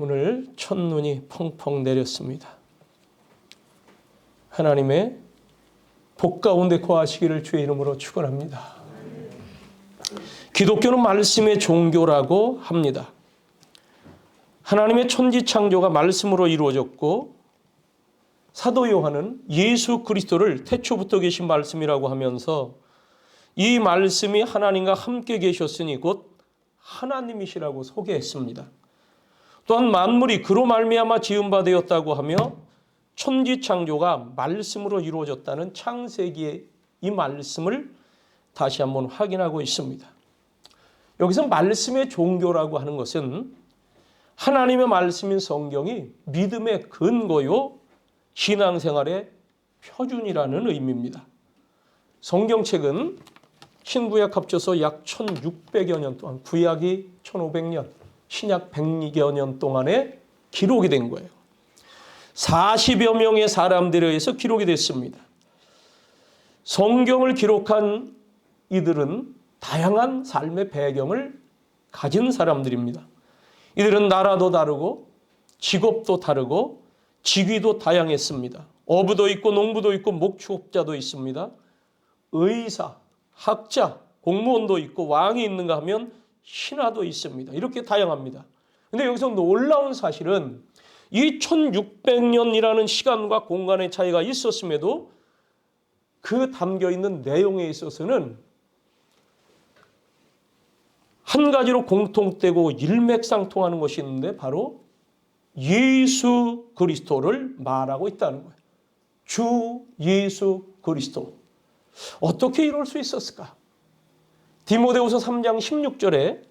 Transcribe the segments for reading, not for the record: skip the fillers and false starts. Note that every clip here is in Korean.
오늘 첫눈이 펑펑 내렸습니다. 하나님의 복 가운데 거하시기를 주의 이름으로 축원합니다. 기독교는 말씀의 종교라고 합니다. 하나님의 천지창조가 말씀으로 이루어졌고 사도 요한은 예수 그리스도를 태초부터 계신 말씀이라고 하면서 이 말씀이 하나님과 함께 계셨으니 곧 하나님이시라고 소개했습니다. 또한 만물이 그로 말미암아 지은 바 되었다고 하며 천지창조가 말씀으로 이루어졌다는 창세기의 이 말씀을 다시 한번 확인하고 있습니다. 여기서 말씀의 종교라고 하는 것은 하나님의 말씀인 성경이 믿음의 근거요 신앙생활의 표준이라는 의미입니다. 성경책은 신구약 합쳐서 약 1600여 년 동안, 구약이 1500년, 신약 100여 년 동안에 기록이 된 거예요. 40여 명의 사람들에 의해서 기록이 됐습니다. 성경을 기록한 이들은 다양한 삶의 배경을 가진 사람들입니다. 이들은 나라도 다르고 직업도 다르고 직위도 다양했습니다. 어부도 있고 농부도 있고 목축업자도 있습니다. 의사, 학자, 공무원도 있고 왕이 있는가 하면 신하도 있습니다. 이렇게 다양합니다. 그런데 여기서 놀라운 사실은 이 1600년이라는 시간과 공간의 차이가 있었음에도 그 담겨있는 내용에 있어서는 한 가지로 공통되고 일맥상통하는 것이 있는데 바로 예수 그리스도를 말하고 있다는 거예요. 주 예수 그리스도. 어떻게 이럴 수 있었을까? 디모데후서 3장 16절에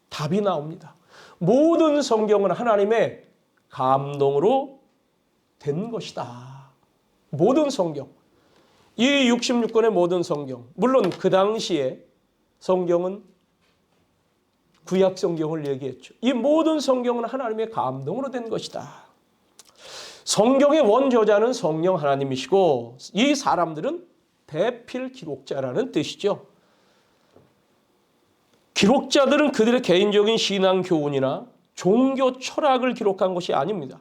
답이 나옵니다. 모든 성경은 하나님의 감동으로 된 것이다. 모든 성경. 이 66권의 모든 성경. 물론 그 당시에 성경은 구약 성경을 얘기했죠. 이 모든 성경은 하나님의 감동으로 된 것이다. 성경의 원저자는 성령 하나님이시고 이 사람들은 대필 기록자라는 뜻이죠. 기록자들은 그들의 개인적인 신앙 교훈이나 종교 철학을 기록한 것이 아닙니다.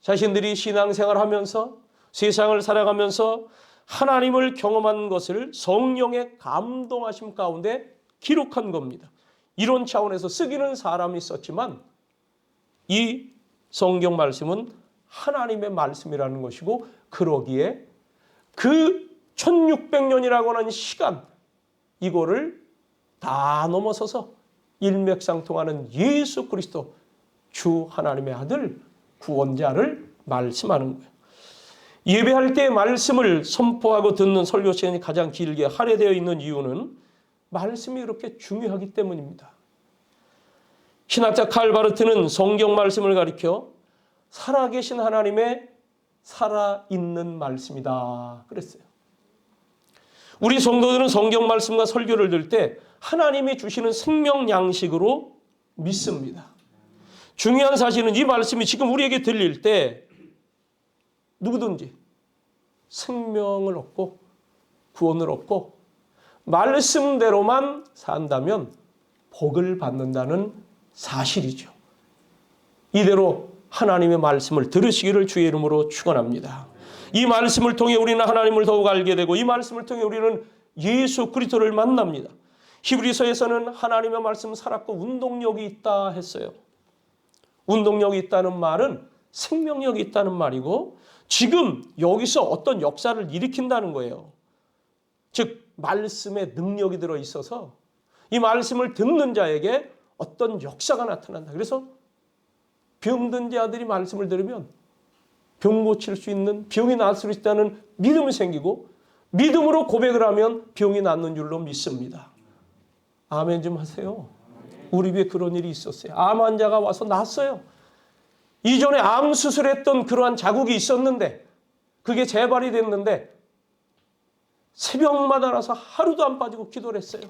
자신들이 신앙생활하면서 세상을 살아가면서 하나님을 경험한 것을 성령의 감동하심 가운데 기록한 겁니다. 이런 차원에서 쓰기는 사람이 썼지만 이 성경 말씀은 하나님의 말씀이라는 것이고 그러기에 그 1600년이라고 하는 시간 이거를 다 넘어서서 일맥상통하는 예수 그리스도 주 하나님의 아들 구원자를 말씀하는 거예요. 예배할 때 말씀을 선포하고 듣는 설교 시간이 가장 길게 할애되어 있는 이유는 말씀이 그렇게 중요하기 때문입니다. 신학자 칼 바르트는 성경 말씀을 가리켜 살아계신 하나님의 살아있는 말씀이다 그랬어요. 우리 성도들은 성경 말씀과 설교를 들을 때 하나님이 주시는 생명 양식으로 믿습니다. 중요한 사실은 이 말씀이 지금 우리에게 들릴 때 누구든지 생명을 얻고 구원을 얻고 말씀대로만 산다면 복을 받는다는 사실이죠. 이대로 하나님의 말씀을 들으시기를 주의 이름으로 축원합니다. 이 말씀을 통해 우리는 하나님을 더욱 알게 되고 이 말씀을 통해 우리는 예수 그리스도를 만납니다. 히브리서에서는 하나님의 말씀 살았고 운동력이 있다 했어요. 운동력이 있다는 말은 생명력이 있다는 말이고 지금 여기서 어떤 역사를 일으킨다는 거예요. 즉 말씀에 능력이 들어있어서 이 말씀을 듣는 자에게 어떤 역사가 나타난다. 그래서 병든 자들이 말씀을 들으면 병 고칠 수 있는, 병이 나을 수 있다는 믿음이 생기고 믿음으로 고백을 하면 병이 낫는 줄로 믿습니다. 아멘 좀 하세요. 우리 집에 그런 일이 있었어요. 암 환자가 와서 낫어요. 이전에 암 수술했던 그러한 자국이 있었는데 그게 재발이 됐는데 새벽마다 나서 하루도 안 빠지고 기도를 했어요.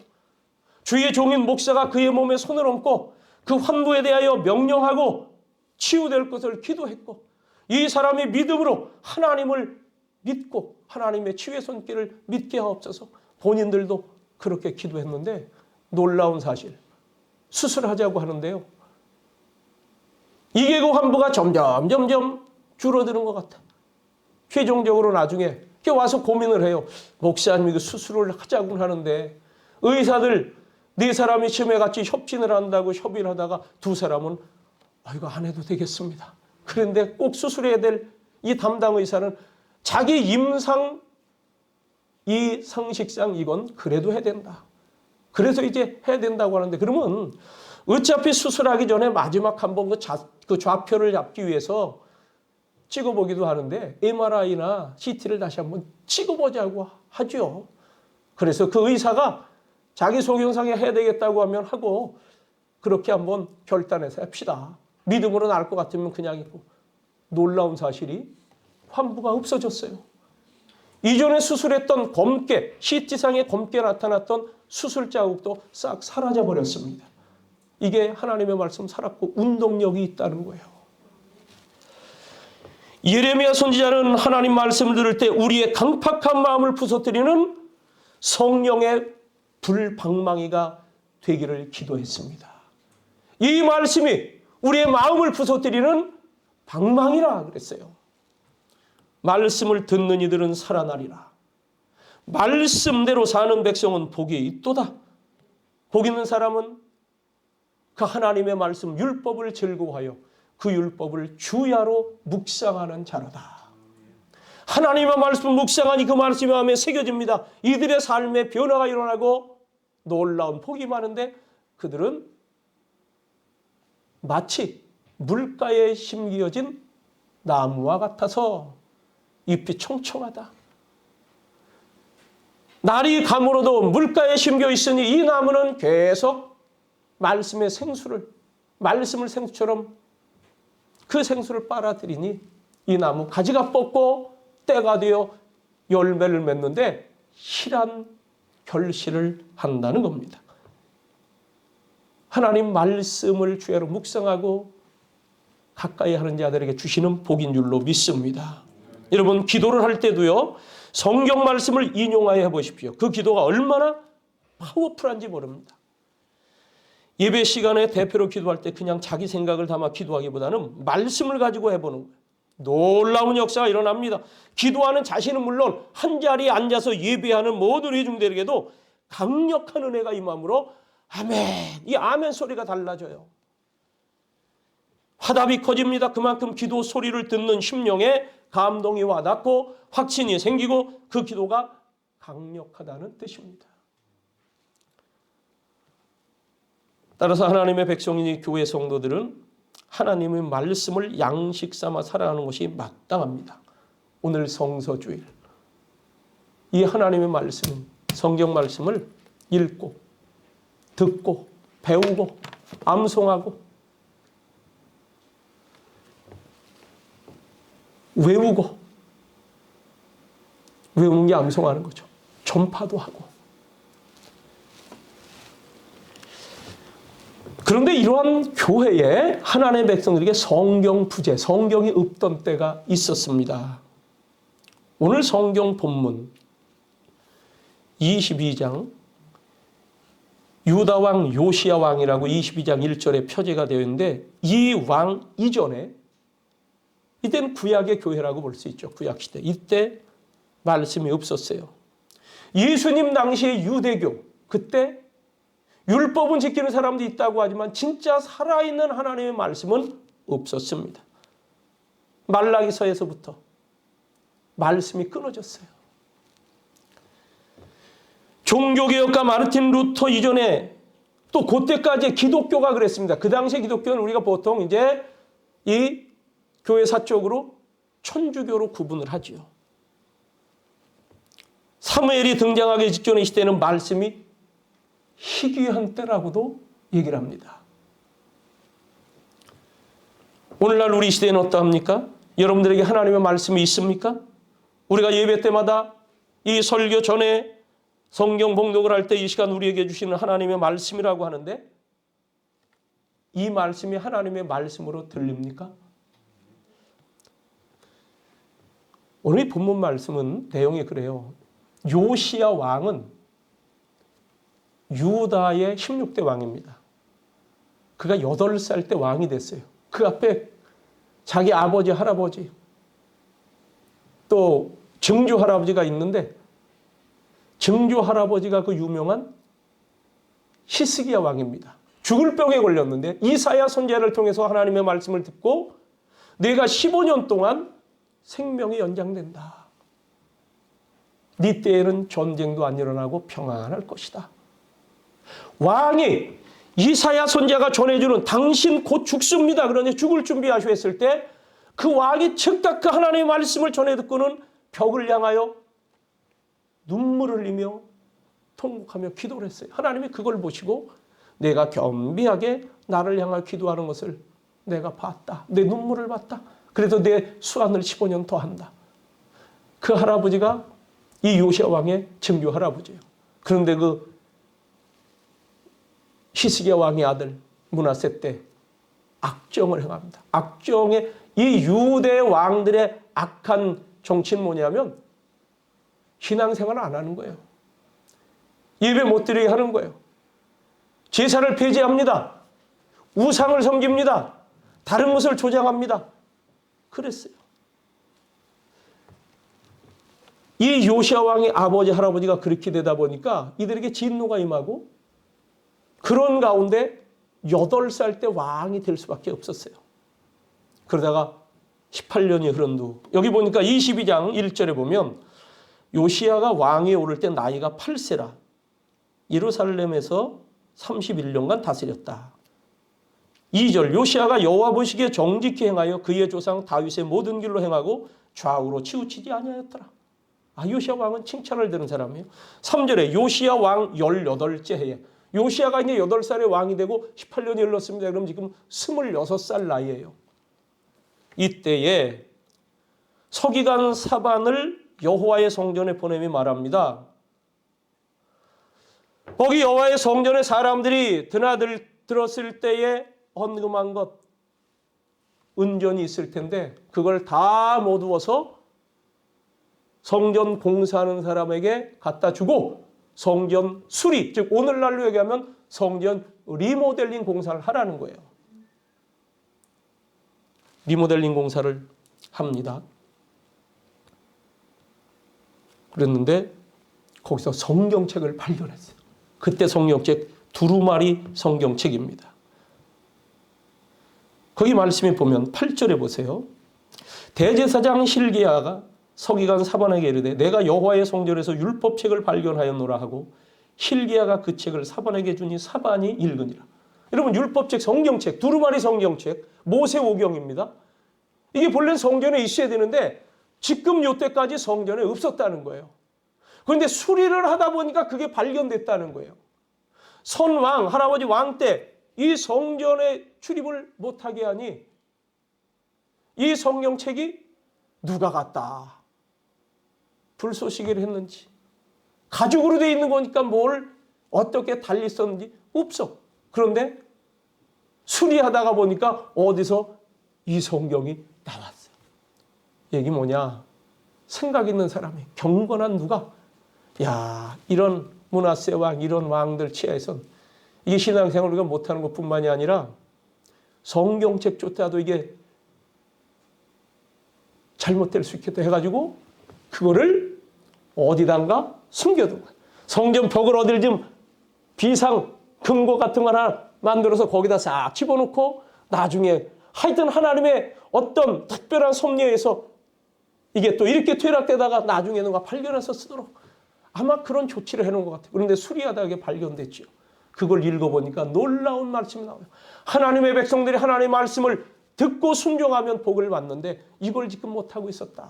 주의 종인 목사가 그의 몸에 손을 얹고 그 환부에 대하여 명령하고 치유될 것을 기도했고 이 사람이 믿음으로 하나님을 믿고 하나님의 치유의 손길을 믿게 하옵소서. 본인들도 그렇게 기도했는데 놀라운 사실 수술하자고 하는데요. 이계고 환부가 점점 줄어드는 것 같아. 최종적으로 나중에 와서 고민을 해요. 목사님 이거 수술을 하자고 하는데 의사들 4사람이 치매 같이 협진을 한다고 협의를 하다가 2사람은 이거 안 해도 되겠습니다. 그런데 꼭 수술해야 될 이 담당 의사는 자기 임상 이 상식상 이건 그래도 해야 된다. 그래서 이제 해야 된다고 하는데 그러면 어차피 수술하기 전에 마지막 한번 그 좌표를 잡기 위해서 찍어보기도 하는데 MRI나 CT를 다시 한번 찍어보자고 하죠. 그래서 그 의사가 자기 속영상에 해야 되겠다고 하면 하고 그렇게 한번 결단해서 합시다. 믿음으로 나을 것 같으면 그냥 있고 놀라운 사실이 환부가 없어졌어요. 이전에 수술했던 검게, CT상에 검게 나타났던 수술 자국도 싹 사라져 버렸습니다. 이게 하나님의 말씀 살았고 운동력이 있다는 거예요. 예레미야 선지자는 하나님 말씀을 들을 때 우리의 강팍한 마음을 부서뜨리는 성령의 불방망이가 되기를 기도했습니다. 이 말씀이 우리의 마음을 부서뜨리는 방망이라 그랬어요. 말씀을 듣는 이들은 살아나리라. 말씀대로 사는 백성은 복이 있도다. 복 있는 사람은 그 하나님의 말씀 율법을 즐거워하여 그 율법을 주야로 묵상하는 자로다. 하나님의 말씀 묵상하니 그 말씀이 마음에 새겨집니다. 이들의 삶에 변화가 일어나고 놀라운 복이 많은데 그들은 마치 물가에 심겨진 나무와 같아서 잎이 청청하다. 날이 가물어도 물가에 심겨 있으니 이 나무는 계속 말씀의 생수를, 말씀을 생수처럼 그 생수를 빨아들이니 이 나무 가지가 뻗고 때가 되어 열매를 맺는데 실한 결실을 한다는 겁니다. 하나님 말씀을 주야로 묵상하고 가까이 하는 자들에게 주시는 복인 줄로 믿습니다. 여러분 기도를 할 때도요. 성경 말씀을 인용하여 해보십시오. 그 기도가 얼마나 파워풀한지 모릅니다. 예배 시간에 대표로 기도할 때 그냥 자기 생각을 담아 기도하기보다는 말씀을 가지고 해보는 거예요. 놀라운 역사가 일어납니다. 기도하는 자신은 물론 한자리에 앉아서 예배하는 모든 회중들에게도 강력한 은혜가 임함으로 아멘, 이 아멘 소리가 달라져요. 화답이 커집니다. 그만큼 기도 소리를 듣는 심령에 감동이 와닿고 확신이 생기고 그 기도가 강력하다는 뜻입니다. 따라서 하나님의 백성이니 교회 성도들은 하나님의 말씀을 양식 삼아 살아가는 것이 마땅합니다. 오늘 성서주일 이 하나님의 말씀, 성경 말씀을 읽고 듣고 배우고 암송하고 외우는 게 암송하는 거죠. 전파도 하고. 그런데 이러한 교회에 하나님의 백성들에게 성경 부재, 성경이 없던 때가 있었습니다. 오늘 성경 본문 22장 유다 왕 요시야 왕이라고 22장 1절에 표제가 되어 있는데 이 왕 이전에 이때는 구약의 교회라고 볼 수 있죠. 구약시대. 이때 말씀이 없었어요. 예수님 당시의 유대교, 그때 율법은 지키는 사람도 있다고 하지만 진짜 살아있는 하나님의 말씀은 없었습니다. 말라기서에서부터 말씀이 끊어졌어요. 종교개혁가 마르틴 루터 이전에 또 그때까지 기독교가 그랬습니다. 그 당시의 기독교는 우리가 보통 이제 이 교회사 쪽으로 천주교로 구분을 하지요. 사무엘이 등장하기 직전의 시대는 말씀이 희귀한 때라고도 얘기를 합니다. 오늘날 우리 시대는 어떠합니까? 여러분들에게 하나님의 말씀이 있습니까? 우리가 예배 때마다 이 설교 전에 성경 봉독을 할 때 이 시간 우리에게 주시는 하나님의 말씀이라고 하는데 이 말씀이 하나님의 말씀으로 들립니까? 오늘 이 본문 말씀은 내용이 그래요. 요시야 왕은 유다의 16대 왕입니다. 그가 8살 때 왕이 됐어요. 그 앞에 자기 아버지, 할아버지, 또 증조 할아버지가 있는데 증조 할아버지가 그 유명한 히스기야 왕입니다. 죽을 병에 걸렸는데 이사야 선지자를 통해서 하나님의 말씀을 듣고 내가 15년 동안 생명이 연장된다. 네 때에는 전쟁도 안 일어나고 평안할 것이다. 왕이 이사야 선지자가 전해주는 당신 곧 죽습니다. 그러니 죽을 준비하시오 했을 때 그 왕이 즉각 그 하나님의 말씀을 전해 듣고는 벽을 향하여 눈물을 흘리며 통곡하며 기도를 했어요. 하나님이 그걸 보시고 내가 겸비하게 나를 향하여 기도하는 것을 내가 봤다. 내 눈물을 봤다. 그래도 내 수완을 15년 더 한다. 그 할아버지가 이 요시야 왕의 증조 할아버지예요. 그런데 그 히스기야 왕의 아들 므낫세 때 악정을 행합니다. 악정의 이 유대 왕들의 악한 정치는 뭐냐면 신앙생활을 안 하는 거예요. 예배 못 드리게 하는 거예요. 제사를 폐지합니다. 우상을 섬깁니다. 다른 것을 조장합니다. 그랬어요. 이 요시야 왕의 아버지, 할아버지가 그렇게 되다 보니까 이들에게 진노가 임하고 그런 가운데 8살 때 왕이 될 수밖에 없었어요. 그러다가 18년이 흐른 후 여기 보니까 22장 1절에 보면 요시야가 왕위에 오를 때 나이가 8세라 예루살렘에서 31년간 다스렸다. 2절 요시야가 여호와 보시기에 정직히 행하여 그의 조상 다윗의 모든 길로 행하고 좌우로 치우치지 아니하였더라. 요시야 왕은 칭찬을 들은 사람이에요. 3절에 요시야 왕 18째 해에 요시야가 이제 8살에 왕이 되고 18년이 흘렀습니다. 그럼 지금 26살 나이예요. 이때에 서기관 사반을 여호와의 성전에 보내며 말합니다. 거기 여호와의 성전에 사람들이 드나들었을 때에 헌금한 것 은전이 있을 텐데 그걸 다 모두어서 성전 공사하는 사람에게 갖다 주고 성전 수리, 즉 오늘날로 얘기하면 성전 리모델링 공사를 하라는 거예요. 리모델링 공사를 합니다. 그랬는데 거기서 성경책을 발견했어요. 그때 성경책 두루마리 성경책입니다. 거기 말씀에 보면 8절에 보세요. 대제사장 실기야가 서기관 사반에게 이르되 내가 여호와의 성전에서 율법책을 발견하였노라 하고 실기야가 그 책을 사반에게 주니 사반이 읽으니라. 여러분 율법책 성경책 두루마리 성경책 모세오경입니다. 이게 본래 성전에 있어야 되는데 지금 요때까지 성전에 없었다는 거예요. 그런데 수리를 하다 보니까 그게 발견됐다는 거예요. 선왕 할아버지 왕 때 이 성전에 출입을 못하게 하니 이 성경책이 누가 갔다 불쏘시개를 했는지 가죽으로 되어 있는 거니까 뭘 어떻게 달리 썼는지 없어. 그런데 수리하다가 보니까 어디서 이 성경이 나왔어요. 얘기 뭐냐? 생각 있는 사람이 경건한 누가 이런 므낫세 왕 이런 왕들 치하에선 이게 신앙생활을 우리가 못하는 것뿐만이 아니라 성경책조차도 이게 잘못될 수 있겠다 해가지고 그거를 어디단가 숨겨둔 거예요. 성전 벽을 어딜 좀 비상 금고 같은 거 하나 만들어서 거기다 싹 집어넣고 나중에 하여튼 하나님의 어떤 특별한 섭리에서 이게 또 이렇게 퇴락되다가 나중에 누가 발견해서 쓰도록 아마 그런 조치를 해놓은 것 같아요. 그런데 수리하다 이게 발견됐죠. 그걸 읽어보니까 놀라운 말씀이 나와요. 하나님의 백성들이 하나님의 말씀을 듣고 순종하면 복을 받는데 이걸 지금 못하고 있었다.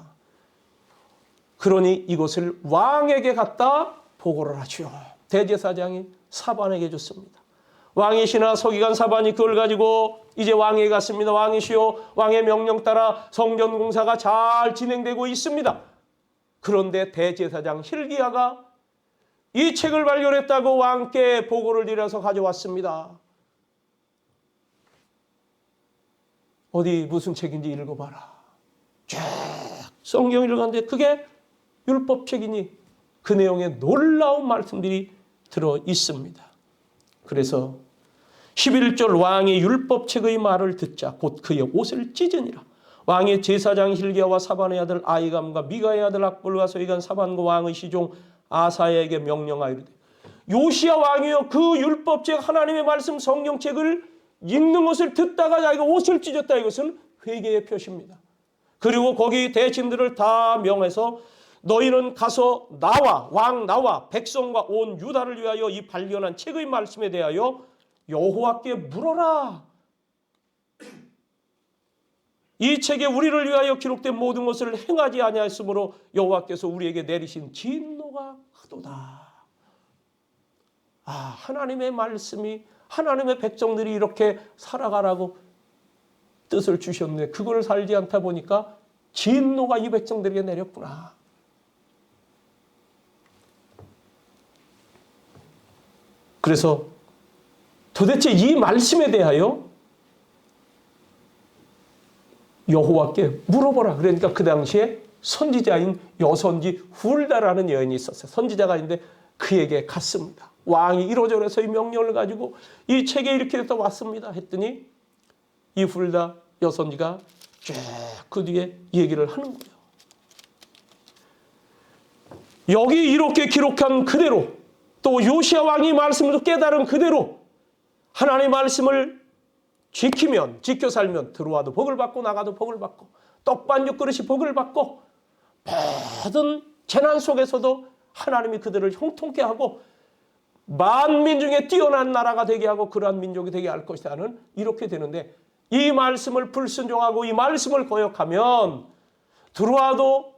그러니 이것을 왕에게 갖다 보고를 하죠. 대제사장이 사반에게 줬습니다. 왕이시나 서기관 사반이 그걸 가지고 이제 왕에게 갔습니다. 왕이시오 왕의 명령 따라 성전 공사가 잘 진행되고 있습니다. 그런데 대제사장 hil기야가 이 책을 발견했다고 왕께 보고를 드려서 가져왔습니다. 어디 무슨 책인지 읽어봐라. 쫙 성경을 읽었는데 그게 율법책이니 그 내용에 놀라운 말씀들이 들어 있습니다. 그래서 11절 왕의 율법책의 말을 듣자 곧 그의 옷을 찢으니라. 왕의 제사장 hil기야와 사반의 아들 아히감과 미가의 아들 악볼과 서기관 사반과 왕의 시종 아사야에게 명령하이르되 요시야 왕이여 그 율법책 하나님의 말씀 성경책을 읽는 것을 듣다가 자기가 옷을 찢었다. 이것은 회개의 표시입니다. 그리고 거기 대신들을 다 명해서 너희는 가서 나와 왕 나와 백성과 온 유다를 위하여 이 발견한 책의 말씀에 대하여 여호와께 물어라. 이 책에 우리를 위하여 기록된 모든 것을 행하지 아니하였으므로 여호와께서 우리에게 내리신 진노가 크도다. 하나님의 말씀이 하나님의 백성들이 이렇게 살아가라고 뜻을 주셨는데 그걸 살지 않다 보니까 진노가 이 백성들에게 내렸구나. 그래서 도대체 이 말씀에 대하여 여호와께 물어보라. 그러니까 그 당시에 선지자인 여선지 훌다라는 여인이 있었어요. 선지자가 있는데 그에게 갔습니다. 왕이 이러저러해서 이 명령을 가지고 이 책에 이렇게 됐다 왔습니다 했더니 이 훌다 여선지가 쭉 그 뒤에 얘기를 하는 거예요. 여기 이렇게 기록한 그대로 또 요시야 왕이 말씀을 깨달은 그대로 하나님의 말씀을 지키면 지켜 살면 들어와도 복을 받고 나가도 복을 받고 떡반죽 그릇이 복을 받고 모든 재난 속에서도 하나님이 그들을 형통케 하고 만민 중에 뛰어난 나라가 되게 하고 그러한 민족이 되게 할 것이라는 이렇게 되는데 이 말씀을 불순종하고 이 말씀을 거역하면 들어와도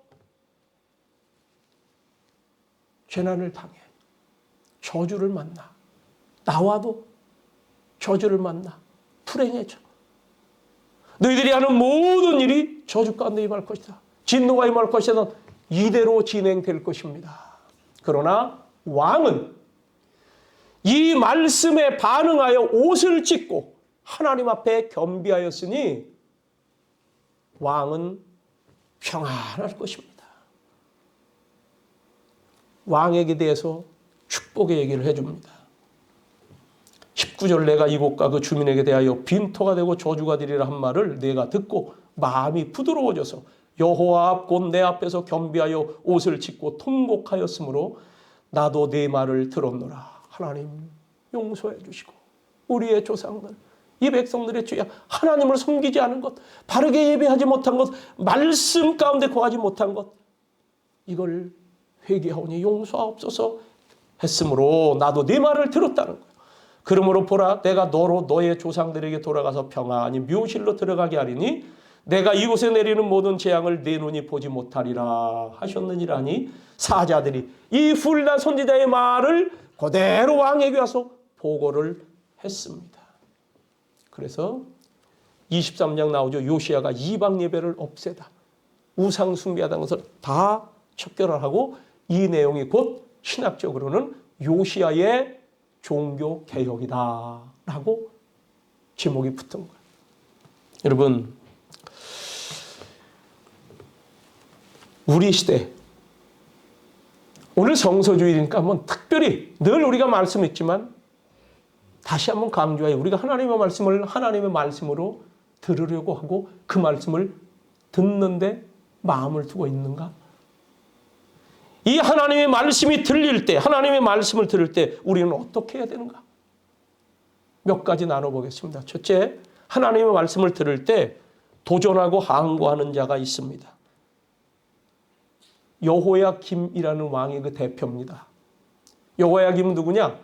재난을 당해 저주를 만나 나와도 저주를 만나 불행해져. 너희들이 하는 모든 일이 저주 가운데 임할 것이다. 진노가 임할 것이다. 이대로 진행될 것입니다. 그러나 왕은 이 말씀에 반응하여 옷을 찢고 하나님 앞에 겸비하였으니 왕은 평안할 것입니다. 왕에게 대해서 축복의 얘기를 해줍니다. 19절 내가 이곳과 그 주민에게 대하여 빈토가 되고 저주가 되리라 한 말을 내가 듣고 마음이 부드러워져서 여호와 앞 곧 내 앞에서 겸비하여 옷을 찢고 통곡하였으므로 나도 네 말을 들었노라. 하나님 용서해 주시고 우리의 조상들 이 백성들의 죄악 하나님을 섬기지 않은 것 바르게 예배하지 못한 것 말씀 가운데 거하지 못한 것 이걸 회개하오니 용서하옵소서 했으므로 나도 네 말을 들었다는 거예요. 그러므로 보라 내가 너로 너의 조상들에게 돌아가서 평안히 묘실로 들어가게 하리니 내가 이곳에 내리는 모든 재앙을 내 눈이 보지 못하리라 하셨느니라니 사자들이 이 훌다 선지자의 말을 그대로 왕에게 와서 보고를 했습니다. 그래서 23장 나오죠. 요시야가 이방 예배를 없애다. 우상 숭배하다는 것을 다 척결하고 이 내용이 곧 신학적으로는 요시야의 종교 개혁이다 라고 제목이 붙은 거예요. 여러분 우리 시대 오늘 성서주일이니까 한번 특별히 늘 우리가 말씀했지만 다시 한번 강조해요. 우리가 하나님의 말씀을 하나님의 말씀으로 들으려고 하고 그 말씀을 듣는데 마음을 두고 있는가? 이 하나님의 말씀이 들릴 때 하나님의 말씀을 들을 때 우리는 어떻게 해야 되는가? 몇 가지 나눠보겠습니다. 첫째, 하나님의 말씀을 들을 때 도전하고 항거하는 자가 있습니다. 여호야김이라는 왕이 그 대표입니다. 여호야김은 누구냐?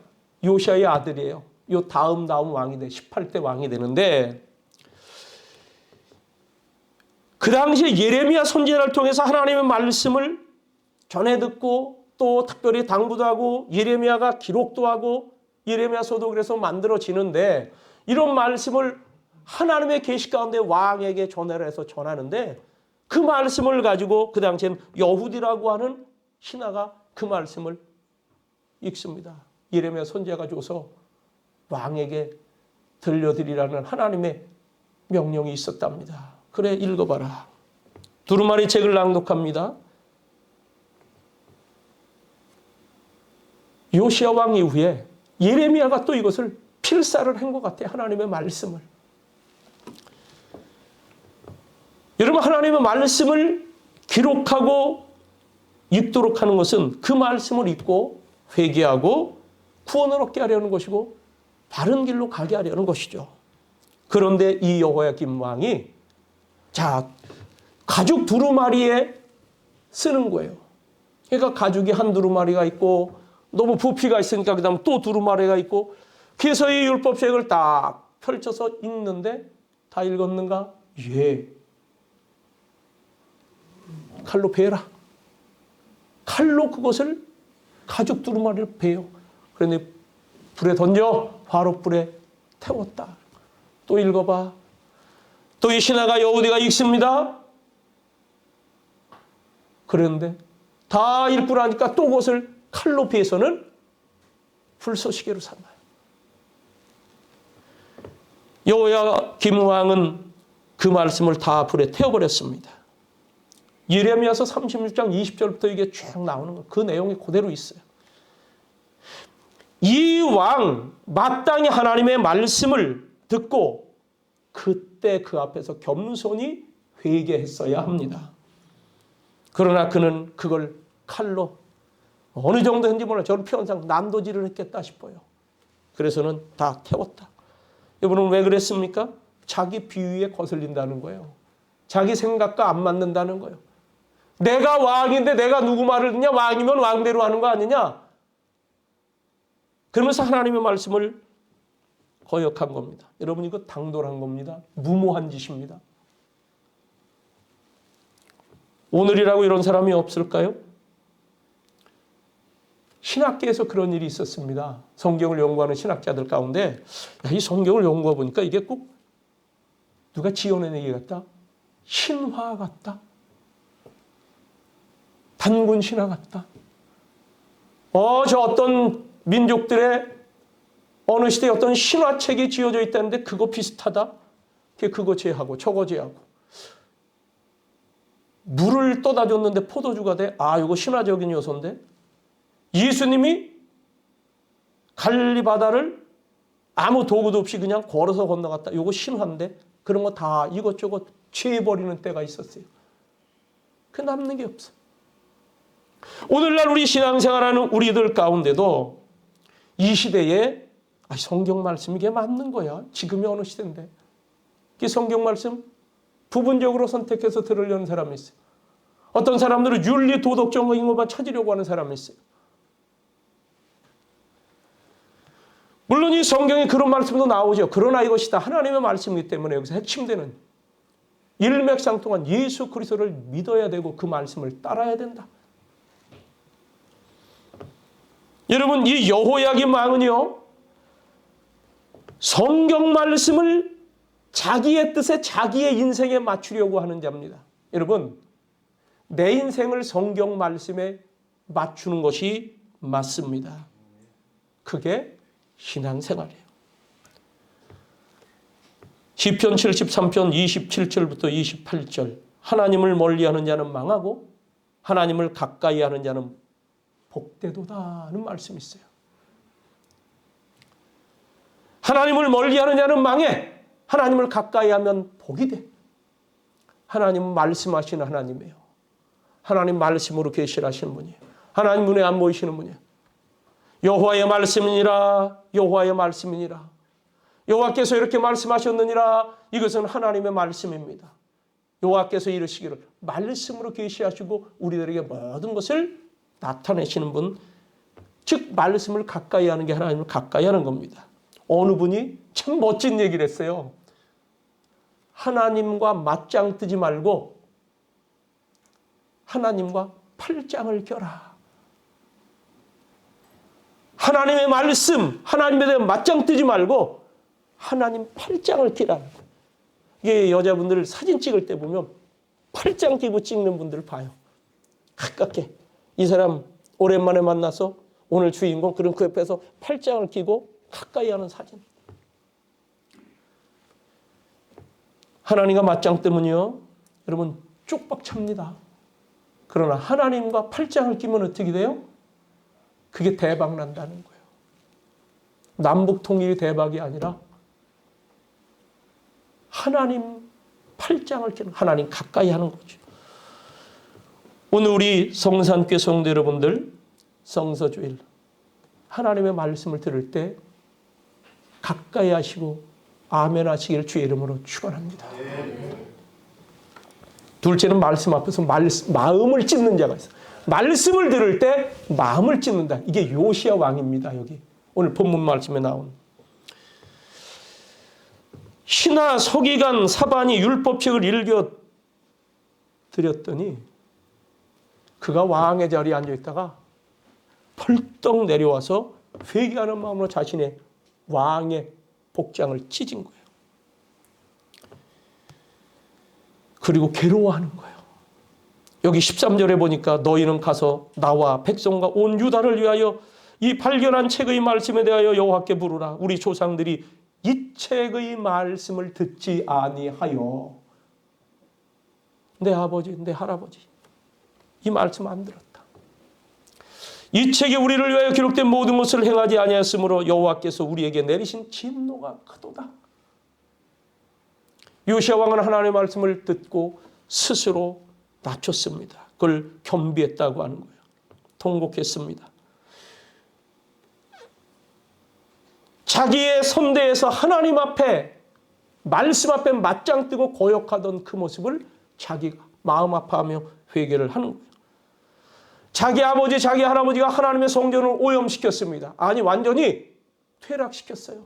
요시야의 아들이에요. 요 다음 왕이 돼 18대 왕이 되는데 그 당시에 예레미야 선지자를 통해서 하나님의 말씀을 전해 듣고 또 특별히 당부도 하고 예레미야가 기록도 하고 예레미야서도 그래서 만들어지는데 이런 말씀을 하나님의 계시 가운데 왕에게 전해를 해서 전하는데 그 말씀을 가지고 그 당시에는 여후디라고 하는 신하가 그 말씀을 읽습니다. 예레미야 선지자가 줘서 왕에게 들려드리라는 하나님의 명령이 있었답니다. 그래 읽어봐라. 두루마리 책을 낭독합니다. 요시야 왕 이후에 예레미야가 또 이것을 필사를 한 것 같아요. 하나님의 말씀을. 여러분, 하나님의 말씀을 기록하고 읽도록 하는 것은 그 말씀을 읽고 회개하고 구원을 얻게 하려는 것이고 바른 길로 가게 하려는 것이죠. 그런데 이 여호야김 왕이 가죽 두루마리에 쓰는 거예요. 그러니까 가죽이 한 두루마리가 있고 너무 부피가 있으니까 그 다음 또 두루마리가 있고 그래서 이 율법책을 딱 펼쳐서 읽는데 다 읽었는가? 예. 칼로 베라. 칼로 그것을 가죽 두루마리를 베요. 그런데 불에 던져 화롯불에 태웠다. 또 읽어봐. 또 이 신하가 여우디가 읽습니다. 그런데 다 읽고 나니까 또 그것을 칼로 베서는 불쏘시개로 삼아요. 여호야김 왕은 그 말씀을 다 불에 태워버렸습니다. 예레미야서 36장 20절부터 이게 쭉 나오는 거. 그 내용이 그대로 있어요. 이 왕 마땅히 하나님의 말씀을 듣고 그때 그 앞에서 겸손히 회개했어야 합니다. 그러나 그는 그걸 칼로 어느 정도 했는지 몰라요. 저는 표현상 난도질을 했겠다 싶어요. 그래서는 다 태웠다. 이분은 왜 그랬습니까? 자기 비위에 거슬린다는 거예요. 자기 생각과 안 맞는다는 거예요. 내가 왕인데 내가 누구 말을 듣냐? 왕이면 왕대로 하는 거 아니냐? 그러면서 하나님의 말씀을 거역한 겁니다. 여러분 이거 당돌한 겁니다. 무모한 짓입니다. 오늘이라고 이런 사람이 없을까요? 신학계에서 그런 일이 있었습니다. 성경을 연구하는 신학자들 가운데 이 성경을 연구해 보니까 이게 꼭 누가 지어낸 얘기 같다? 신화 같다? 단군 신화 같다? 저 어떤 민족들의 어느 시대에 어떤 신화책이 지어져 있다는데 그거 비슷하다? 그거 제하고 저거 제하고 물을 떠다 줬는데 포도주가 돼? 이거 신화적인 요소인데? 예수님이 갈릴리 바다를 아무 도구도 없이 그냥 걸어서 건너갔다. 이거 신화인데? 그런 거 다 이것저것 취해버리는 때가 있었어요. 그 남는 게 없어. 오늘날 우리 신앙생활하는 우리들 가운데도 이 시대에 성경 말씀이 이게 맞는 거야. 지금이 어느 시대인데. 이 성경 말씀 부분적으로 선택해서 들으려는 사람이 있어요. 어떤 사람들은 윤리 도덕적인 것만 찾으려고 하는 사람이 있어요. 물론 이 성경에 그런 말씀도 나오죠. 그러나 이것이 다 하나님의 말씀이기 때문에 여기서 핵심되는 일맥상통한 예수 그리스도를 믿어야 되고 그 말씀을 따라야 된다. 여러분 이 여호야김 왕은요. 성경 말씀을 자기의 뜻에 자기의 인생에 맞추려고 하는 자입니다. 여러분 내 인생을 성경 말씀에 맞추는 것이 맞습니다. 그게 신앙생활이에요. 시편 73편 27절부터 28절 하나님을 멀리하는 자는 망하고 하나님을 가까이 하는 자는 복되도다 하는 말씀이 있어요. 하나님을 멀리하는 자는 망해. 하나님을 가까이 하면 복이 돼. 하나님은 말씀하시는 하나님이에요. 하나님 말씀으로 계시하시는 분이에요. 하나님 눈에 안 보이시는 분이에요. 여호와의 말씀이니라 여호와의 말씀이니라 여호와께서 이렇게 말씀하셨느니라 이것은 하나님의 말씀입니다. 여호와께서 이르시기를 말씀으로 계시하시고 우리들에게 모든 것을 나타내시는 분, 즉 말씀을 가까이 하는 게 하나님을 가까이 하는 겁니다. 어느 분이 참 멋진 얘기를 했어요. 하나님과 맞짱 뜨지 말고 하나님과 팔짱을 껴라. 하나님의 말씀, 하나님에 대한 맞짱 뜨지 말고 하나님 팔짱을 끼라는 거예요. 이게 여자분들 사진 찍을 때 보면 팔짱 끼고 찍는 분들을 봐요. 가깝게. 이 사람 오랜만에 만나서 오늘 주인공 그런 그 옆에서 팔짱을 끼고 가까이 하는 사진. 하나님과 맞짱 뜨면요. 여러분 쪽박 찹니다. 그러나 하나님과 팔짱을 끼면 어떻게 돼요? 그게 대박 난다는 거예요. 남북 통일이 대박이 아니라 하나님 팔짱을 끼는, 하나님 가까이 하는 거죠. 오늘 우리 성산교회 성도 여러분들, 성서주일 하나님의 말씀을 들을 때 가까이 하시고 아멘 하시기를 주의 이름으로 축원합니다. 둘째는 말씀 앞에서 마음을 찢는 자가 있어요. 말씀을 들을 때 마음을 찢는다. 이게 요시야 왕입니다. 여기 오늘 본문 말씀에 나온 신하 서기관 사반이 율법책을 읽어 드렸더니 그가 왕의 자리에 앉아 있다가 펄떡 내려와서 회개하는 마음으로 자신의 왕의 복장을 찢은 거예요. 그리고 괴로워하는 거예요. 여기 13절에 보니까 너희는 가서 나와 백성과 온 유다를 위하여 이 발견한 책의 말씀에 대하여 여호와께 부르라. 우리 조상들이 이 책의 말씀을 듣지 아니하여 내 아버지, 내 할아버지 이 말씀 안 들었다. 이 책에 우리를 위하여 기록된 모든 것을 행하지 아니하였으므로 여호와께서 우리에게 내리신 진노가 크도다. 요시야 왕은 하나님의 말씀을 듣고 스스로 낮췄습니다. 그걸 겸비했다고 하는 거예요. 통곡했습니다. 자기의 선대에서 하나님 앞에 말씀 앞에 맞짱 뜨고 거역하던 그 모습을 자기가 마음 아파하며 회개를 하는 거예요. 자기 아버지, 자기 할아버지가 하나님의 성전을 오염시켰습니다. 아니 완전히 퇴락시켰어요.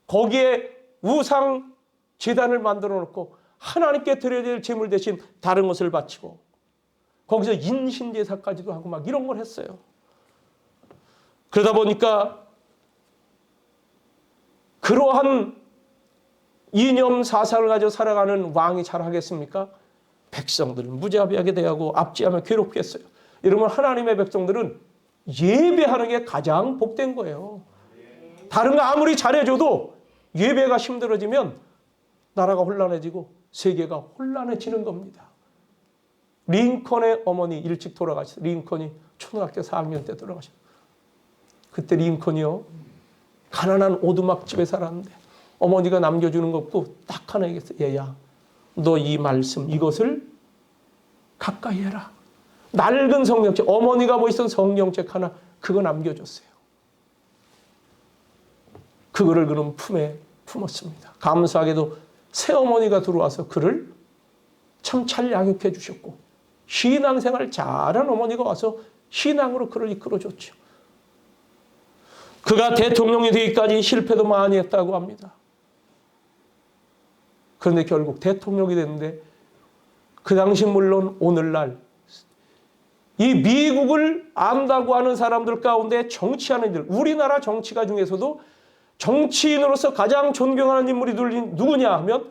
거기에 우상 제단을 만들어 놓고 하나님께 드려야 될 제물 대신 다른 것을 바치고 거기서 인신제사까지도 하고 막 이런 걸 했어요. 그러다 보니까 그러한 이념 사상을 가지고 살아가는 왕이 잘하겠습니까? 백성들을 무자비하게 대하고 압제하며 괴롭게 했어요. 여러분 하나님의 백성들은 예배하는 게 가장 복된 거예요. 다른 거 아무리 잘해줘도 예배가 힘들어지면 나라가 혼란해지고 세계가 혼란해지는 겁니다. 링컨의 어머니 일찍 돌아가셨어요. 링컨이 초등학교 4학년 때 돌아가셨어요. 그때 링컨이요 가난한 오두막집에 살았는데 어머니가 남겨주는 거 없고 딱 하나 얘기했어요. 얘야 너 이 말씀 이것을 가까이 해라. 낡은 성경책 어머니가 보시던 성경책 하나 그거 남겨줬어요. 그거를 그는 품에 품었습니다. 감사하게도 새어머니가 들어와서 그를 참 잘 양육해 주셨고 신앙생활 잘한 어머니가 와서 신앙으로 그를 이끌어줬죠. 그가 대통령이 되기까지 실패도 많이 했다고 합니다. 그런데 결국 대통령이 됐는데 그 당시 물론 오늘날 이 미국을 안다고 하는 사람들 가운데 정치하는 이들, 우리나라 정치가 중에서도 정치인으로서 가장 존경하는 인물이 누구냐 하면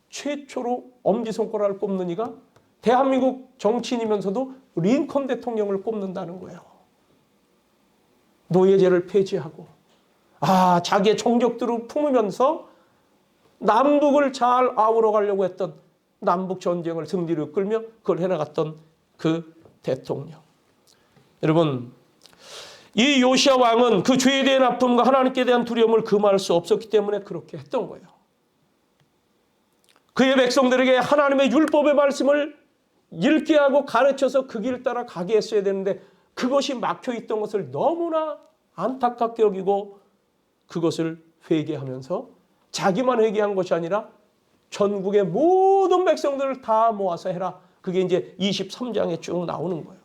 최초로 엄지손가락을 꼽는 이가 대한민국 정치인이면서도 링컨 대통령을 꼽는다는 거예요. 노예제를 폐지하고 자기의 정적들을 품으면서 남북을 잘 아우러 가려고 했던 남북 전쟁을 등 뒤로 끌며 그걸 해나갔던 그 대통령. 여러분 이 요시야 왕은 그 죄에 대한 아픔과 하나님께 대한 두려움을 금할 수 없었기 때문에 그렇게 했던 거예요. 그의 백성들에게 하나님의 율법의 말씀을 읽게 하고 가르쳐서 그 길 따라 가게 했어야 되는데 그것이 막혀있던 것을 너무나 안타깝게 여기고 그것을 회개하면서 자기만 회개한 것이 아니라 전국의 모든 백성들을 다 모아서 해라. 그게 이제 23장에 쭉 나오는 거예요.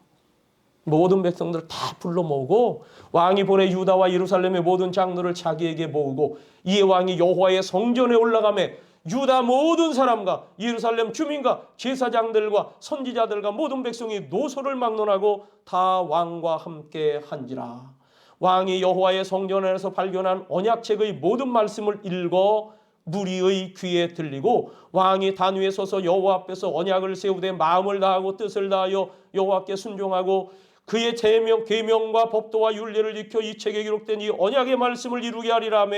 모든 백성들을 다 불러 모으고 왕이 보내 유다와 예루살렘의 모든 장로를 자기에게 모으고 이에 왕이 여호와의 성전에 올라가매 유다 모든 사람과 예루살렘 주민과 제사장들과 선지자들과 모든 백성이 노소를 막론하고 다 왕과 함께 한지라. 왕이 여호와의 성전 안에서 발견한 언약책의 모든 말씀을 읽어 무리의 귀에 들리고 왕이 단 위에 서서 여호와 앞에서 언약을 세우되 마음을 다하고 뜻을 다하여 여호와께 순종하고 그의 계명과 법도와 율례를 지켜 이 책에 기록된 이 언약의 말씀을 이루게 하리라 하며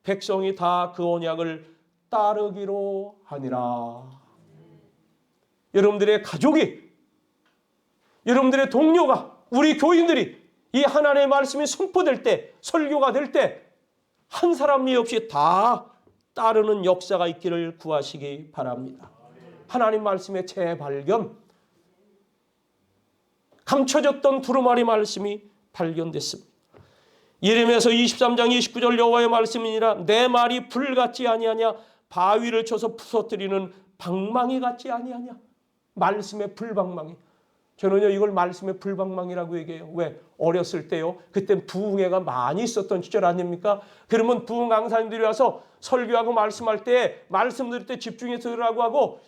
백성이 다 그 언약을 따르기로 하니라. 여러분들의 가족이, 여러분들의 동료가, 우리 교인들이 이 하나님의 말씀이 선포될 때, 설교가 될 때 한 사람이 없이 다 따르는 역사가 있기를 구하시기 바랍니다. 하나님 말씀의 재발견, 감춰졌던 두루마리 말씀이 발견됐습니다. 예레미야서 23장 29절 여호와의 말씀이니라 내 말이 불 같지 아니하냐 바위를 쳐서 부서뜨리는 방망이 같지 아니하냐. 말씀의 불방망이. 저는요 이걸 말씀의 불방망이라고 얘기해요. 왜? 어렸을 때요. 그땐 부흥회가 많이 있었던 시절 아닙니까? 그러면 부흥 강사님들이 와서 설교하고 말씀할 때 말씀 들을 때 집중해서 들으라고 하고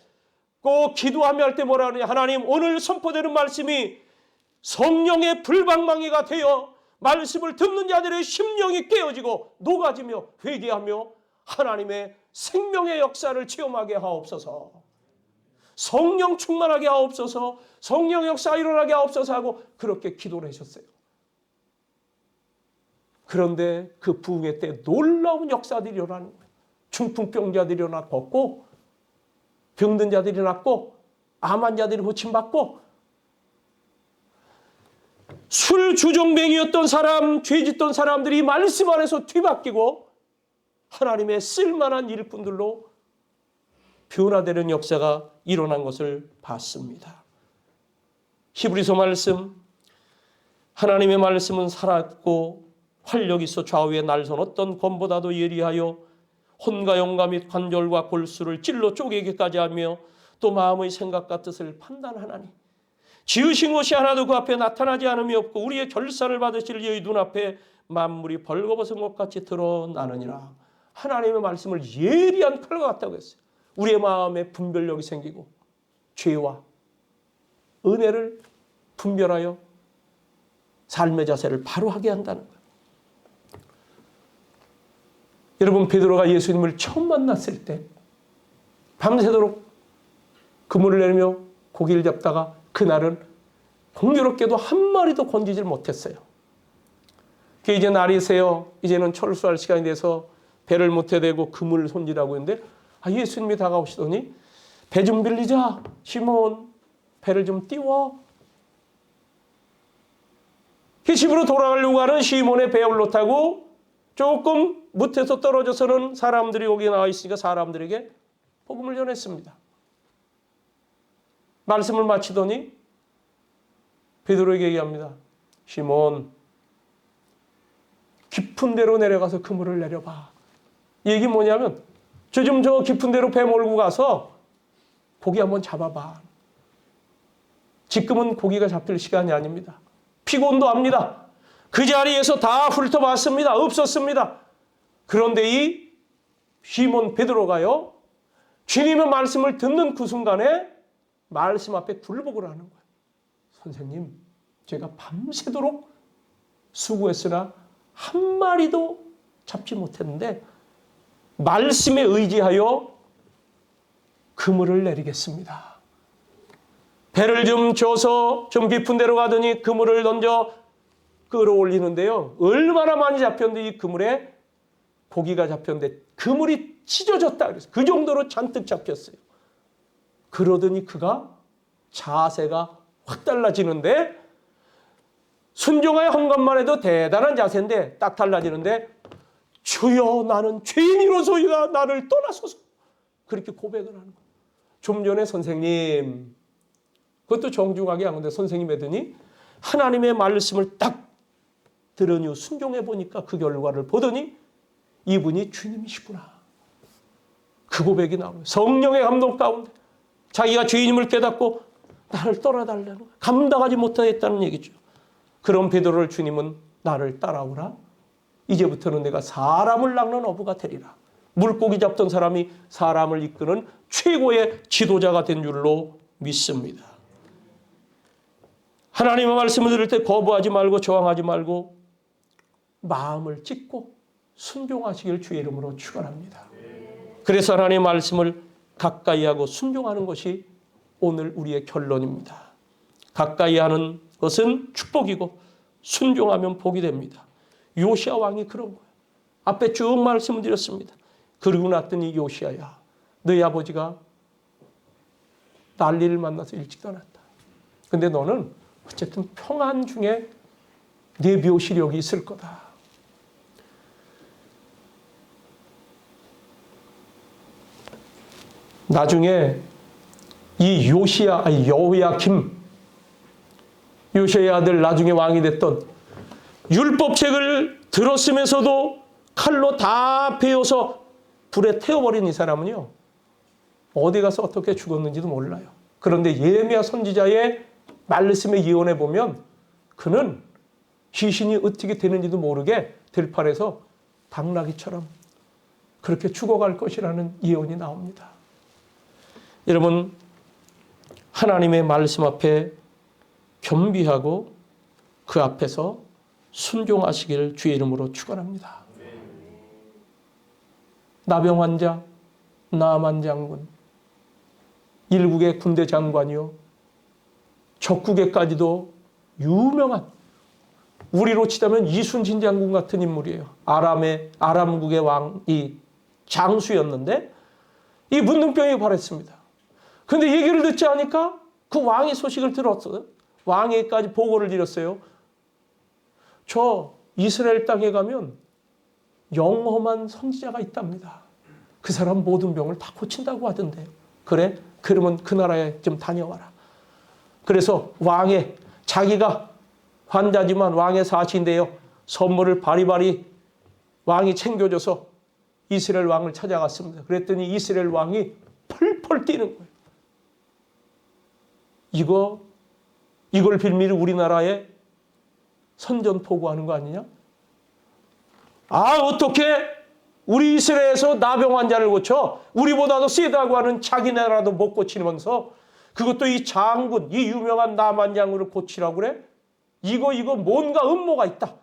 꼭 기도하며 할 때 뭐라 그러냐. 하나님 오늘 선포되는 말씀이 성령의 불방망이가 되어 말씀을 듣는 자들의 심령이 깨어지고 녹아지며 회개하며 하나님의 생명의 역사를 체험하게 하옵소서. 성령 충만하게 하옵소서. 성령 역사 일어나게 하옵소서 하고 그렇게 기도를 하셨어요. 그런데 그 부흥회 때 놀라운 역사들이 일어나는 거예요. 중풍병자들이 일어나 걷고 병든 자들이 낫고 암 환자들이 고침받고 술 주정뱅이였던 사람, 죄 짓던 사람들이 말씀 안에서 뒤바뀌고 하나님의 쓸만한 일꾼들로 변화되는 역사가 일어난 것을 봤습니다. 히브리서 말씀, 하나님의 말씀은 살았고 활력이 있어 좌우에 날선 어떤 검보다도 예리하여 혼과 영과 및 관절과 골수를 찔러 쪼개기까지 하며 또 마음의 생각과 뜻을 판단하나니 지으신 것이 하나도 그 앞에 나타나지 않음이 없고 우리의 결산을 받으실 이의 눈앞에 만물이 벌거벗은 것 같이 드러나느니라. 하나님의 말씀을 예리한 칼과 같다고 했어요. 우리의 마음에 분별력이 생기고 죄와 은혜를 분별하여 삶의 자세를 바로 하게 한다는 거예요. 여러분 베드로가 예수님을 처음 만났을 때 밤새도록 그물을 내리며 고기를 잡다가 그날은 공교롭게도 한 마리도 건지질 못했어요. 이제 날이 새요. 이제는 철수할 시간이 돼서 배를 못해 대고 그물을 손질하고 있는데 예수님이 다가오시더니 배 좀 빌리자. 시몬 배를 좀 띄워. 집으로 돌아가려고 하는 시몬의 배에 올라타고 조금 못해서 떨어져서는 사람들이 여기 나와 있으니까 사람들에게 복음을 전했습니다. 말씀을 마치더니 베드로에게 얘기합니다. 시몬 깊은 데로 내려가서 그물을 내려봐. 이 얘기 뭐냐면 저 깊은 데로 배 몰고 가서 고기 한번 잡아봐. 지금은 고기가 잡힐 시간이 아닙니다. 피곤도 합니다. 그 자리에서 다 훑어봤습니다. 없었습니다. 그런데 이 시몬 베드로가요. 주님의 말씀을 듣는 그 순간에 말씀 앞에 굴복을 하는 거예요. 선생님, 제가 밤새도록 수고했으나 한 마리도 잡지 못했는데 말씀에 의지하여 그물을 내리겠습니다. 배를 좀 줘서 좀 깊은 데로 가더니 그물을 던져 끌어올리는데요. 얼마나 많이 잡혔는데 이 그물에 고기가 잡혔는데 그물이 찢어졌다 그랬어요. 그 정도로 잔뜩 잡혔어요. 그러더니 그가 자세가 확 달라지는데 순종의 헌감만 해도 대단한 자세인데 딱 달라지는데 주여 나는 죄인이로소이다 나를 떠나소서 그렇게 고백을 하는 거예요. 좀 전에 선생님 그것도 정중하게 하는데 선생님 했더니 하나님의 말씀을 딱 들은 이후 순종해 보니까 그 결과를 보더니 이분이 주님이시구나. 그 고백이 나오는 성령의 감동 가운데 자기가 죄인임을 깨닫고 나를 떠나달라는 거예요. 감당하지 못하겠다는 얘기죠. 그럼 베드로를 주님은 나를 따라오라. 이제부터는 내가 사람을 낚는 어부가 되리라. 물고기 잡던 사람이 사람을 이끄는 최고의 지도자가 된 줄로 믿습니다. 하나님의 말씀을 들을 때 거부하지 말고 저항하지 말고 마음을 찢고 순종하시길 주의 이름으로 축원합니다. 그래서 하나님의 말씀을 가까이 하고 순종하는 것이 오늘 우리의 결론입니다. 가까이 하는 것은 축복이고 순종하면 복이 됩니다. 요시야 왕이 그런 거예요. 앞에 쭉 말씀을 드렸습니다. 그러고 났더니 요시야야 너희 아버지가 난리를 만나서 일찍 떠났다. 근데 너는 어쨌든 평안 중에 네 묘시력이 있을 거다. 나중에 이 여호야김, 요시아의 아들, 나중에 왕이 됐던, 율법책을 들었으면서도 칼로 다 베어서 불에 태워버린 이 사람은요, 어디 가서 어떻게 죽었는지도 몰라요. 그런데 예레미야 선지자의 말씀의 예언에 보면 그는 귀신이 어떻게 되는지도 모르게 들판에서 당나귀처럼 그렇게 죽어갈 것이라는 예언이 나옵니다. 여러분, 하나님의 말씀 앞에 겸비하고 그 앞에서 순종하시기를 주의 이름으로 축원합니다. 나병 환자 나만 장군, 일국의 군대 장관이요, 적국에까지도 유명한, 우리로 치자면 이순신 장군 같은 인물이에요. 아람국의 왕이 장수였는데 이 문둥병이 발했습니다. 그런데 얘기를 듣지 않으니까 그 왕의 소식을 들었어요. 왕에게까지 보고를 드렸어요. 저 이스라엘 땅에 가면 영험한 선지자가 있답니다. 그 사람 모든 병을 다 고친다고 하던데. 그래? 그러면 그 나라에 좀 다녀와라. 그래서 왕의, 자기가 환자지만 왕의 사치인데요, 선물을 바리바리 왕이 챙겨줘서 이스라엘 왕을 찾아갔습니다. 그랬더니 이스라엘 왕이 펄펄 뛰는 거예요. 이걸 빌미로 우리나라에 선전포고하는 거 아니냐? 어떻게 우리 이스라엘에서 나병 환자를 고쳐 우리보다도 세다고 하는 자기 나라도 못 고치면서 그것도 이 장군, 이 유명한 남한 장군을 고치라고 그래? 이거 뭔가 음모가 있다.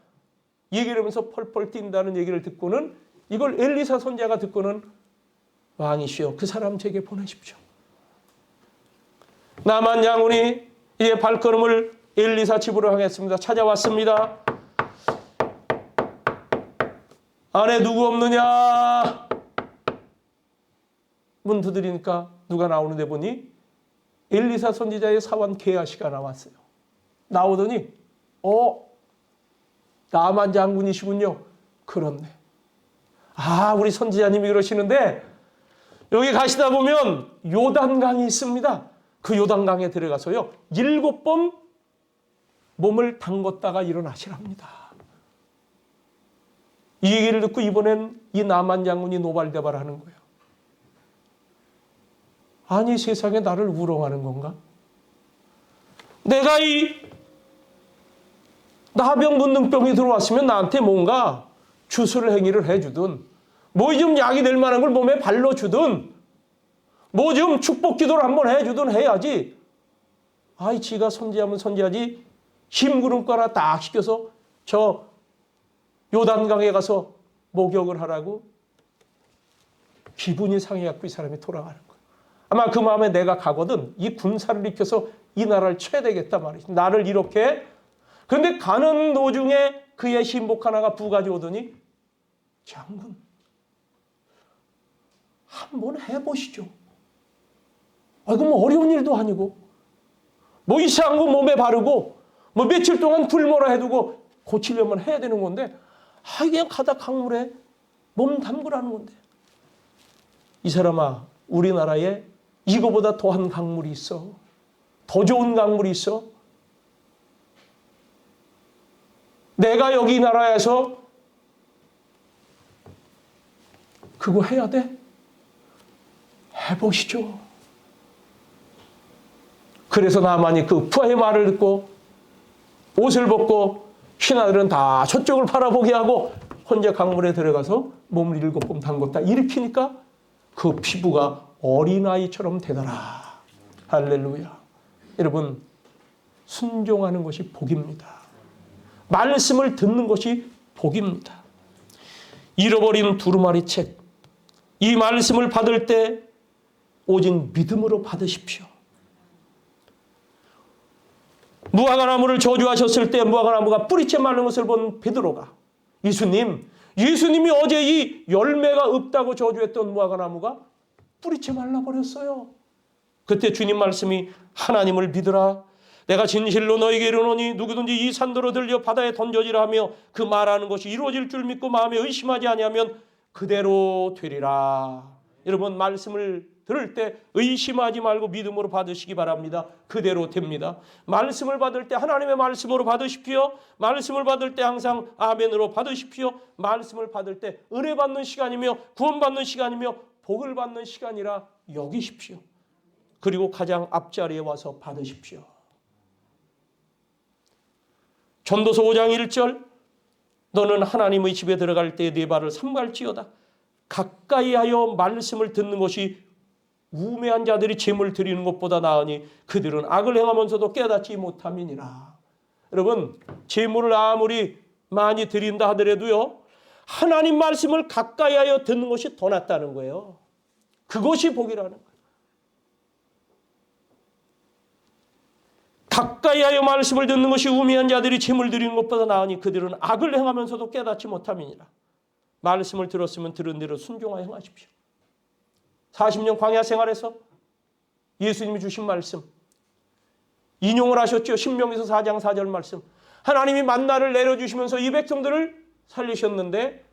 얘기를 하면서 펄펄 뛴다는 얘기를 듣고는, 이걸 엘리사 선지자가 듣고는, 왕이시여 그 사람 제게 보내십시오. 남한 장군이 이제 발걸음을 엘리사 집으로 향했습니다. 찾아왔습니다. 안에 누구 없느냐? 문 두드리니까 누가 나오는데 보니 엘리사 선지자의 사원 게하시가 나왔어요. 나오더니 나만 장군이시군요. 그렇네. 우리 선지자님이 그러시는데 여기 가시다 보면 요단강이 있습니다. 그 요단강에 들어가서요 7번 몸을 담궜다가 일어나시랍니다. 이 얘기를 듣고 이번엔 이 나만 장군이 노발대발하는 거예요. 아니, 세상에 나를 우롱하는 건가? 내가 이 나병 문둥병이 들어왔으면 나한테 뭔가 주술 행위를 해주든, 뭐 좀 약이 될 만한 걸 몸에 발라주든, 뭐 좀 축복 기도를 한번 해주든 해야지. 지가 선지하면 선지하지, 힘구름가라 딱 시켜서 저 요단강에 가서 목욕을 하라고 기분이 상해갖고 이 사람이 돌아가는 거예요. 아마 그 마음에 내가 가거든 이 군사를 일으켜서 이 나라를 쳐야 되겠다 말이지. 나를 이렇게. 그런데 가는 도중에 그의 신복 하나가 부가지 오더니, 장군 한번 해보시죠. 이거 뭐 어려운 일도 아니고, 뭐 이상한 거 몸에 바르고 뭐 며칠 동안 굶어라 해두고 고치려면 해야 되는 건데, 그냥 가다 강물에 몸 담그라는 건데. 이 사람아, 우리나라에 이거보다 더한 강물이 있어. 더 좋은 강물이 있어. 내가 여기 이 나라에서 그거 해야 돼? 해보시죠. 그래서 나만이 그 부하의 말을 듣고 옷을 벗고 신하들은 다 저쪽을 바라보게 하고 혼자 강물에 들어가서 몸을 7번 담궜다 일으키니까 그 피부가 어린아이처럼 되더라. 할렐루야. 여러분, 순종하는 것이 복입니다. 말씀을 듣는 것이 복입니다. 잃어버린 두루마리 책, 이 말씀을 받을 때 오직 믿음으로 받으십시오. 무화과나무를 저주하셨을 때 무화과나무가 뿌리채 마른 것을 본 베드로가, 예수님이 어제 이 열매가 없다고 저주했던 무화과나무가 뿌리채 말라버렸어요. 그때 주님 말씀이, 하나님을 믿으라. 내가 진실로 너에게 이르노니 누구든지 이 산도로 들려 바다에 던져지라 하며 그 말하는 것이 이루어질 줄 믿고 마음에 의심하지 아니하면 그대로 되리라. 여러분, 말씀을 들을 때 의심하지 말고 믿음으로 받으시기 바랍니다. 그대로 됩니다. 말씀을 받을 때 하나님의 말씀으로 받으십시오. 말씀을 받을 때 항상 아멘으로 받으십시오. 말씀을 받을 때 은혜 받는 시간이며 구원받는 시간이며 복을 받는 시간이라 여기십시오. 그리고 가장 앞자리에 와서 받으십시오. 전도서 5장 1절 너는 하나님의 집에 들어갈 때 네 발을 삼갈지어다. 가까이 하여 말씀을 듣는 것이 우매한 자들이 제물 드리는 것보다 나으니 그들은 악을 행하면서도 깨닫지 못함이니라. 여러분, 제물을 아무리 많이 드린다 하더라도요, 하나님 말씀을 가까이 하여 듣는 것이 더 낫다는 거예요. 그것이 복이라는 거예요. 가까이 하여 말씀을 듣는 것이 우매한 자들이 제물 드리는 것보다 나으니 그들은 악을 행하면서도 깨닫지 못함이니라. 말씀을 들었으면 들은 대로 순종하여 행하십시오. 40년 광야 생활에서 예수님이 주신 말씀 인용을 하셨죠. 신명기서 4장 4절 말씀. 하나님이 만나를 내려주시면서 이 백성들을 살리셨는데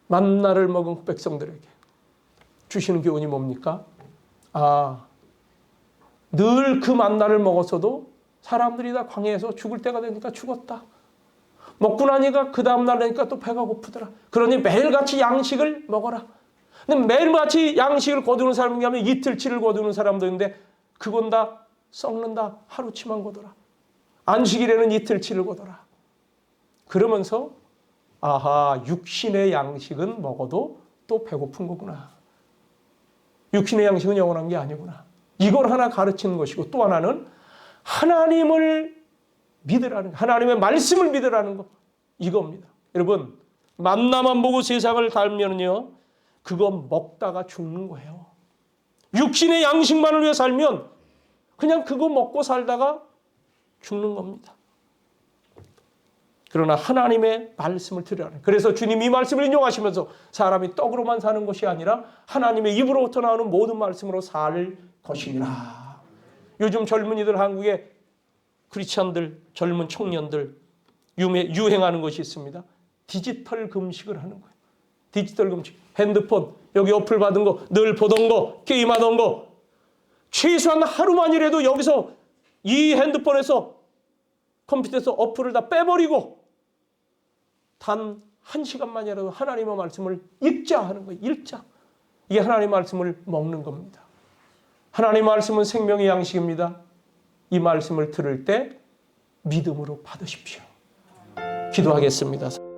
만나를 먹은 백성들에게 주시는 교훈이 뭡니까? 늘 그 만나를 먹었어도 사람들이 다 광야에서 죽을 때가 되니까 죽었다. 먹고 나니까 그 다음날 되니까 또 배가 고프더라. 그러니 매일같이 양식을 먹어라. 근데 매일같이 양식을 거두는 사람이 하면 이틀치를 거두는 사람도 있는데 그건 다 썩는다. 하루치만 거둬라. 안식일에는 이틀치를 거둬라. 그러면서 육신의 양식은 먹어도 또 배고픈 거구나. 육신의 양식은 영원한 게 아니구나. 이걸 하나 가르치는 것이고 또 하나는 하나님을 믿으라는 거, 하나님의 말씀을 믿으라는 거 이겁니다. 여러분 만나만 보고 세상을 살면요 그거 먹다가 죽는 거예요. 육신의 양식만을 위해 살면 그냥 그거 먹고 살다가 죽는 겁니다. 그러나 하나님의 말씀을 들으라는 거예요. 그래서 주님이 이 말씀을 인용하시면서 사람이 떡으로만 사는 것이 아니라 하나님의 입으로부터 나오는 모든 말씀으로 살 것이니라. 요즘 젊은이들 한국에 크리스찬들, 젊은 청년들 유행하는 것이 있습니다. 디지털 금식을 하는 거예요. 디지털 금식. 핸드폰, 여기 어플 받은 거, 늘 보던 거, 게임하던 거. 최소한 하루만이라도 여기서 이 핸드폰에서 컴퓨터에서 어플을 다 빼버리고 단 1시간만이라도 하나님의 말씀을 읽자 하는 거예요. 읽자. 이게 하나님의 말씀을 먹는 겁니다. 하나님의 말씀은 생명의 양식입니다. 이 말씀을 들을 때 믿음으로 받으십시오. 기도하겠습니다.